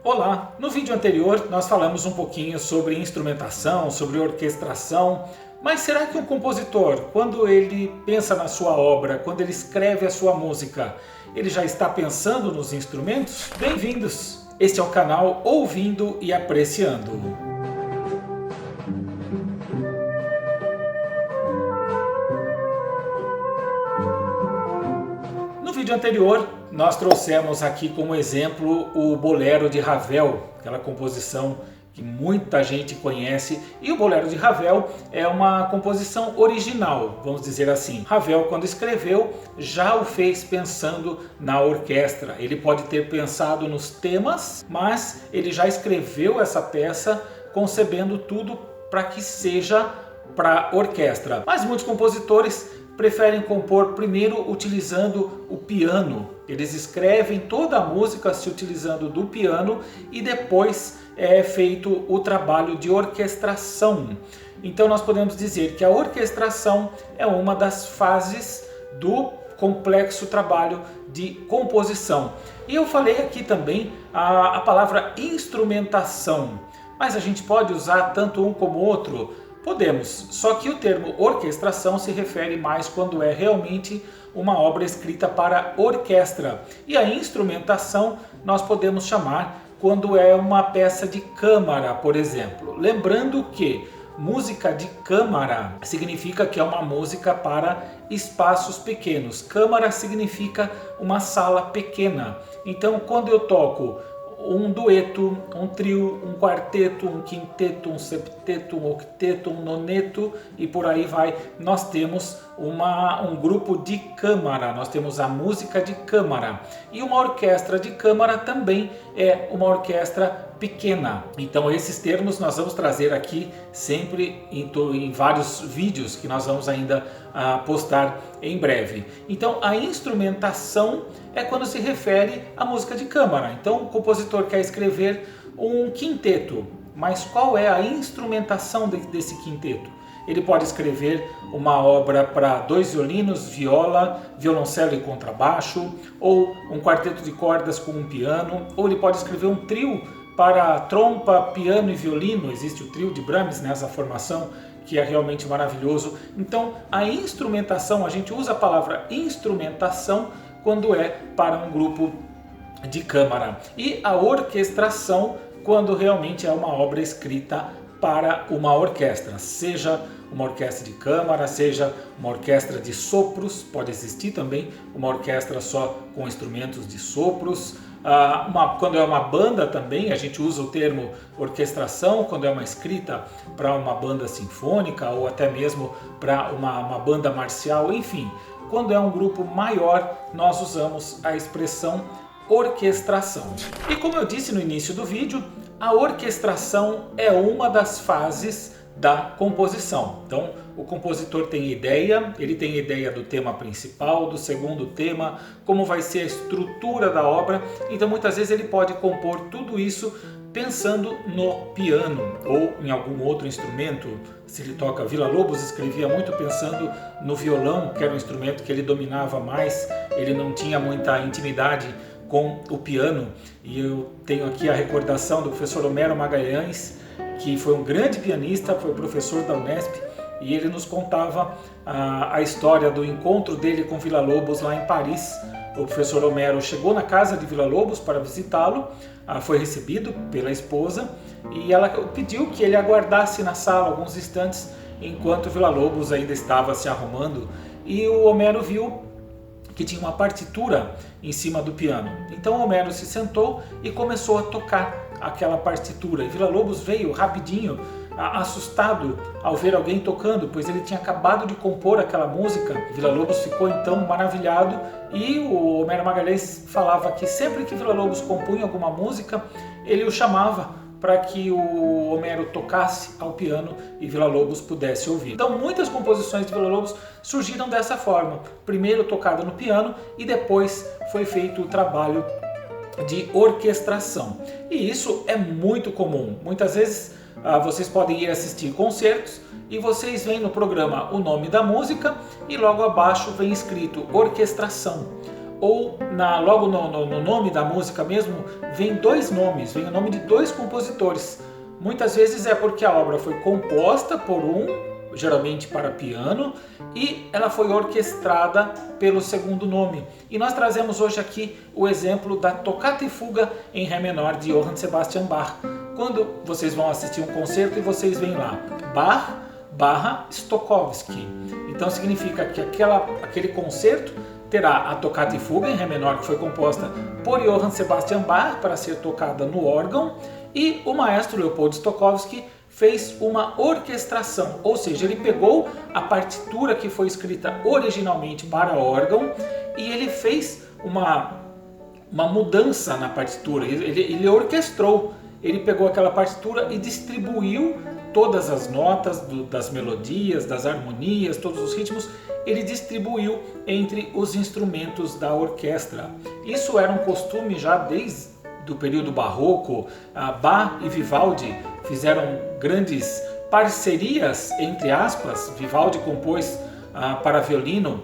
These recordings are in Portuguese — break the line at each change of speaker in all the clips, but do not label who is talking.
Olá! No vídeo anterior nós falamos um pouquinho sobre instrumentação, sobre orquestração, mas será que um compositor, quando ele pensa na sua obra, quando ele escreve a sua música, ele já está pensando nos instrumentos? Bem-vindos! Este é o canal Ouvindo e Apreciando. No vídeo anterior, nós trouxemos aqui como exemplo o Bolero de Ravel, aquela composição que muita gente conhece, e o Bolero de Ravel é uma composição original, vamos dizer assim. Ravel, quando escreveu, já o fez pensando na orquestra. Ele pode ter pensado nos temas, mas ele já escreveu essa peça concebendo tudo para que seja para orquestra. Mas muitos compositores preferem compor primeiro utilizando o piano. Eles escrevem toda a música se utilizando do piano e depois é feito o trabalho de orquestração. Então nós podemos dizer que a orquestração é uma das fases do complexo trabalho de composição. E eu falei aqui também a palavra instrumentação, mas a gente pode usar tanto um como o outro? Podemos, só que o termo orquestração se refere mais quando é realmente uma obra escrita para orquestra. E a instrumentação nós podemos chamar quando é uma peça de câmara, por exemplo. Lembrando que música de câmara significa que é uma música para espaços pequenos. Câmara significa uma sala pequena. Então, quando eu toco um dueto, um trio, um quarteto, um quinteto, um septeto, um octeto, um noneto e por aí vai, nós temos um grupo de câmara, nós temos a música de câmara. E uma orquestra de câmara também é uma orquestra pequena. Então esses termos nós vamos trazer aqui sempre em vários vídeos que nós vamos ainda postar em breve. Então a instrumentação é quando se refere à música de câmara. Então o compositor quer escrever um quinteto, mas qual é a instrumentação desse quinteto? Ele pode escrever uma obra para 2 violinos, viola, violoncelo e contrabaixo, ou um quarteto de cordas com um piano, ou ele pode escrever um trio para trompa, piano e violino. Existe o trio de Brahms nessa formação, que é realmente maravilhoso. Então a instrumentação, a gente usa a palavra instrumentação quando é para um grupo de câmara. E a orquestração quando realmente é uma obra escrita para uma orquestra, seja uma orquestra de câmara, seja uma orquestra de sopros, pode existir também uma orquestra só com instrumentos de sopros. Quando é uma banda também, a gente usa o termo orquestração, quando é uma escrita para uma banda sinfônica ou até mesmo para uma banda marcial, enfim. Quando é um grupo maior, nós usamos a expressão orquestração. E como eu disse no início do vídeo, a orquestração é uma das fases da composição. Então, o compositor tem ideia, ele tem ideia do tema principal, do segundo tema, como vai ser a estrutura da obra. Então, muitas vezes ele pode compor tudo isso pensando no piano ou em algum outro instrumento. Se ele toca Villa-Lobos, escrevia muito pensando no violão, que era um instrumento que ele dominava mais, ele não tinha muita intimidade com o piano. E eu tenho aqui a recordação do professor Homero Magalhães, que foi um grande pianista, foi professor da Unesp, e ele nos contava a história do encontro dele com Villa-Lobos lá em Paris. O professor Homero chegou na casa de Villa-Lobos para visitá-lo, foi recebido pela esposa e ela pediu que ele aguardasse na sala alguns instantes enquanto Villa-Lobos ainda estava se arrumando, e o Homero viu que tinha uma partitura em cima do piano. Então Homero se sentou e começou a tocar aquela partitura. E Villa-Lobos veio rapidinho, assustado ao ver alguém tocando, pois ele tinha acabado de compor aquela música. Villa-Lobos ficou então maravilhado, e o Homero Magalhães falava que sempre que Villa-Lobos compunha alguma música, ele o chamava para que o Homero tocasse ao piano e Villa-Lobos pudesse ouvir. Então muitas composições de Villa-Lobos surgiram dessa forma, primeiro tocada no piano e depois foi feito o trabalho de orquestração. E isso é muito comum. Muitas vezes vocês podem ir assistir concertos e vocês veem no programa o nome da música e logo abaixo vem escrito orquestração. ou logo no nome da música mesmo, vem dois nomes, vem o nome de dois compositores. Muitas vezes é porque a obra foi composta por geralmente para piano, e ela foi orquestrada pelo segundo nome. E nós trazemos hoje aqui o exemplo da Toccata e Fuga em Ré menor de Johann Sebastian Bach. Quando vocês vão assistir um concerto e vocês veem lá Bach barra Stokowski, então significa que aquele concerto terá a Toccata e Fuga em Ré menor, que foi composta por Johann Sebastian Bach para ser tocada no órgão, e o maestro Leopold Stokowski fez uma orquestração, ou seja, ele pegou a partitura que foi escrita originalmente para órgão e ele fez uma mudança na partitura, ele orquestrou, ele pegou aquela partitura e distribuiu todas as notas das melodias, das harmonias, todos os ritmos, ele distribuiu entre os instrumentos da orquestra. Isso era um costume já desde o período barroco. Bach e Vivaldi fizeram grandes parcerias, entre aspas. Vivaldi compôs para violino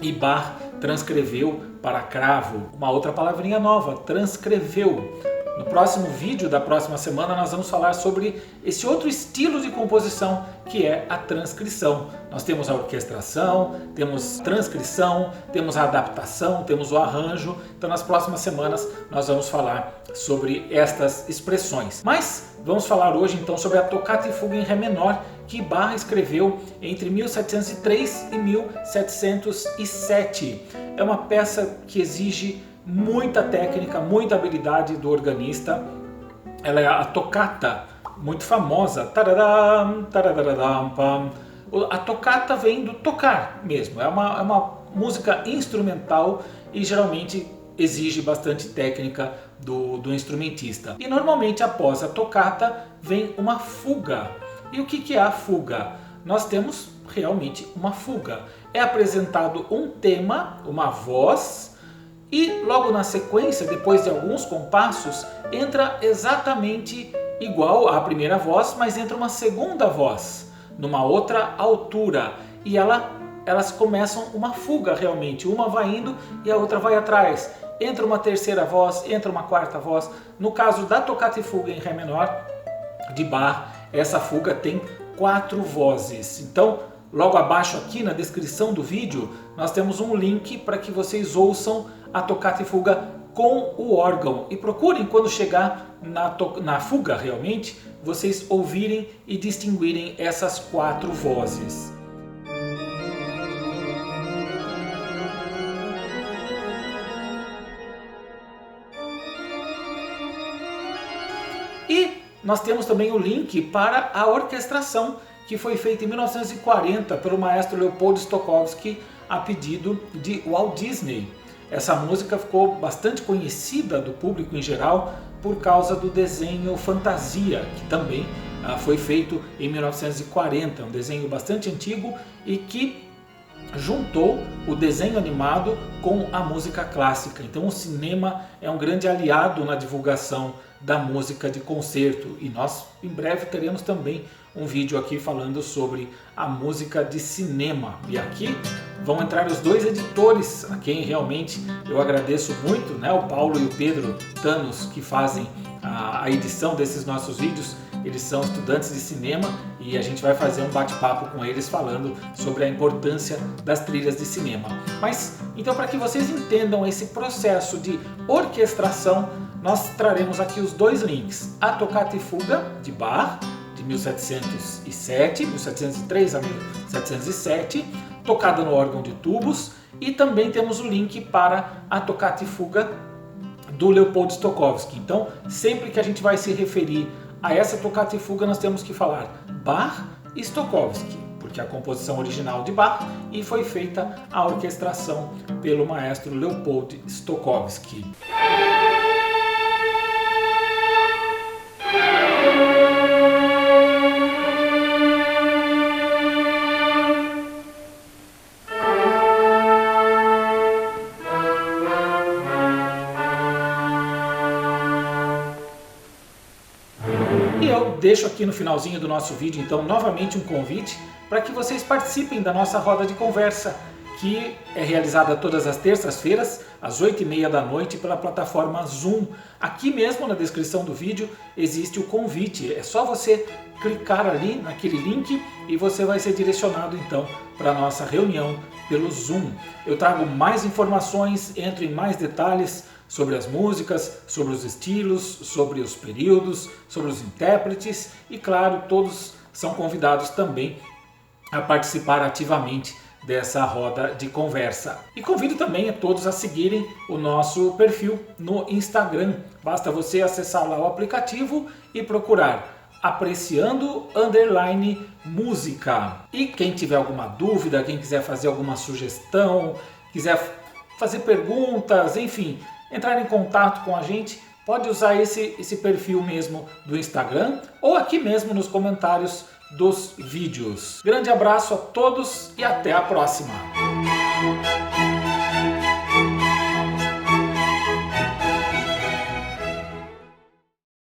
e Bach transcreveu para cravo. Uma outra palavrinha nova, transcreveu. No próximo vídeo da próxima semana nós vamos falar sobre esse outro estilo de composição, que é a transcrição. Nós temos a orquestração, temos transcrição, temos a adaptação, temos o arranjo. Então nas próximas semanas nós vamos falar sobre estas expressões. Mas vamos falar hoje então sobre a Toccata e Fuga em Ré menor, que Bach escreveu entre 1703 e 1707. É uma peça que exige muita técnica, muita habilidade do organista. Ela é a toccata, muito famosa. A toccata vem do tocar mesmo, é uma música instrumental e geralmente exige bastante técnica do instrumentista. E normalmente após a toccata vem uma fuga. E o que é a fuga? Nós temos realmente uma fuga. É apresentado um tema, uma voz, e logo na sequência, depois de alguns compassos, entra exatamente igual à primeira voz, mas entra uma segunda voz, numa outra altura. E elas começam uma fuga realmente, uma vai indo e a outra vai atrás. Entra uma terceira voz, entra uma quarta voz. No caso da Toccata e Fuga em Ré menor, de Bach, essa fuga tem 4 vozes. Então, logo abaixo aqui na descrição do vídeo, nós temos um link para que vocês ouçam a Toccata e Fuga com o órgão. E procurem, quando chegar na fuga realmente, vocês ouvirem e distinguirem essas 4 vozes. E nós temos também o link para a orquestração, que foi feita em 1940 pelo maestro Leopold Stokowski a pedido de Walt Disney. Essa música ficou bastante conhecida do público em geral por causa do desenho Fantasia, que também foi feito em 1940, um desenho bastante antigo e que juntou o desenho animado com a música clássica. Então o cinema é um grande aliado na divulgação da música de concerto, e nós em breve teremos também um vídeo aqui falando sobre a música de cinema. E aqui vão entrar os 2 editores, a quem realmente eu agradeço muito, né? O Paulo e o Pedro Thanos, que fazem a edição desses nossos vídeos. Eles são estudantes de cinema e a gente vai fazer um bate-papo com eles falando sobre a importância das trilhas de cinema. Mas, então, para que vocês entendam esse processo de orquestração, nós traremos aqui os 2 links. A Toccata e Fuga, de Bach, de 1703 a 1707, tocada no órgão de tubos, e também temos o link para a Toccata e Fuga do Leopold Stokowski. Então, sempre que a gente vai se referir a essa Toccata e Fuga, nós temos que falar Bach e Stokowski, porque é a composição original de Bach e foi feita a orquestração pelo maestro Leopold Stokowski. Deixo aqui no finalzinho do nosso vídeo, então, novamente um convite para que vocês participem da nossa roda de conversa, que é realizada todas as terças-feiras, às 8h30 da noite, pela plataforma Zoom. Aqui mesmo na descrição do vídeo existe o convite, é só você clicar ali naquele link e você vai ser direcionado então para a nossa reunião pelo Zoom. Eu trago mais informações, entro em mais detalhes sobre as músicas, sobre os estilos, sobre os períodos, sobre os intérpretes e, claro, todos são convidados também a participar ativamente dessa roda de conversa. E convido também a todos a seguirem o nosso perfil no Instagram. Basta você acessar lá o aplicativo e procurar Apreciando_música. E quem tiver alguma dúvida, quem quiser fazer alguma sugestão, quiser fazer perguntas, enfim, entrar em contato com a gente, pode usar esse perfil mesmo do Instagram ou aqui mesmo nos comentários dos vídeos. Grande abraço a todos e até a próxima!